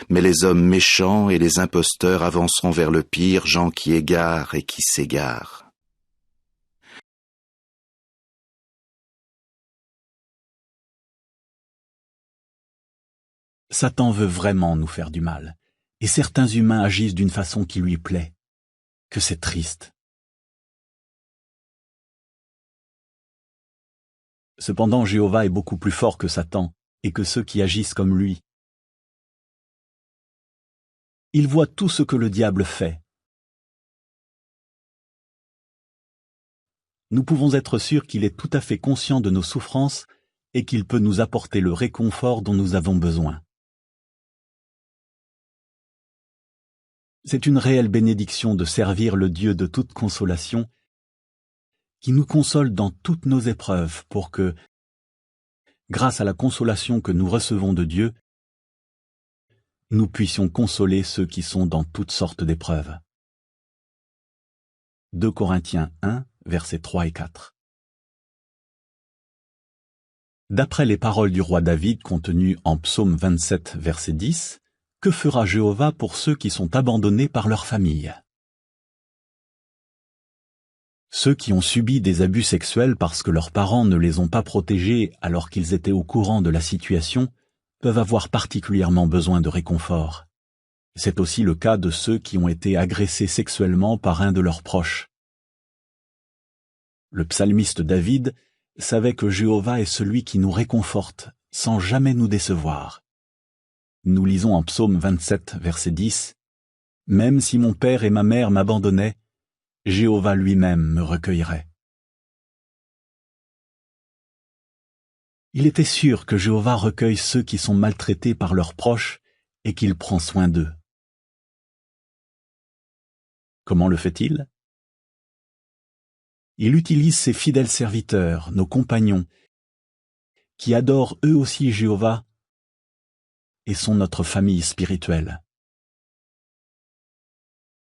mais les hommes méchants et les imposteurs avanceront vers le pire, gens qui égarent et qui s'égarent. Satan veut vraiment nous faire du mal, et certains humains agissent d'une façon qui lui plaît. Que c'est triste. Cependant, Jéhovah est beaucoup plus fort que Satan, et que ceux qui agissent comme lui. Il voit tout ce que le diable fait. Nous pouvons être sûrs qu'il est tout à fait conscient de nos souffrances et qu'il peut nous apporter le réconfort dont nous avons besoin. C'est une réelle bénédiction de servir le Dieu de toute consolation qui nous console dans toutes nos épreuves pour que, grâce à la consolation que nous recevons de Dieu, nous puissions consoler ceux qui sont dans toutes sortes d'épreuves. 2 Corinthiens 1, versets 3 et 4. D'après les paroles du roi David contenues en Psaume 27, verset 10, que fera Jéhovah pour ceux qui sont abandonnés par leur famille? Ceux qui ont subi des abus sexuels parce que leurs parents ne les ont pas protégés alors qu'ils étaient au courant de la situation peuvent avoir particulièrement besoin de réconfort. C'est aussi le cas de ceux qui ont été agressés sexuellement par un de leurs proches. Le psalmiste David savait que Jéhovah est celui qui nous réconforte sans jamais nous décevoir. Nous lisons en Psaume 27, verset 10, « Même si mon père et ma mère m'abandonnaient, Jéhovah lui-même me recueillerait. » Il était sûr que Jéhovah recueille ceux qui sont maltraités par leurs proches et qu'il prend soin d'eux. Comment le fait-il? Il utilise ses fidèles serviteurs, nos compagnons, qui adorent eux aussi Jéhovah et sont notre famille spirituelle.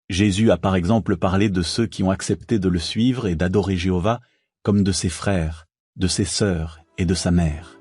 Jésus a par exemple parlé de ceux qui ont accepté de le suivre et d'adorer Jéhovah comme de ses frères, de ses sœurs et de sa mère.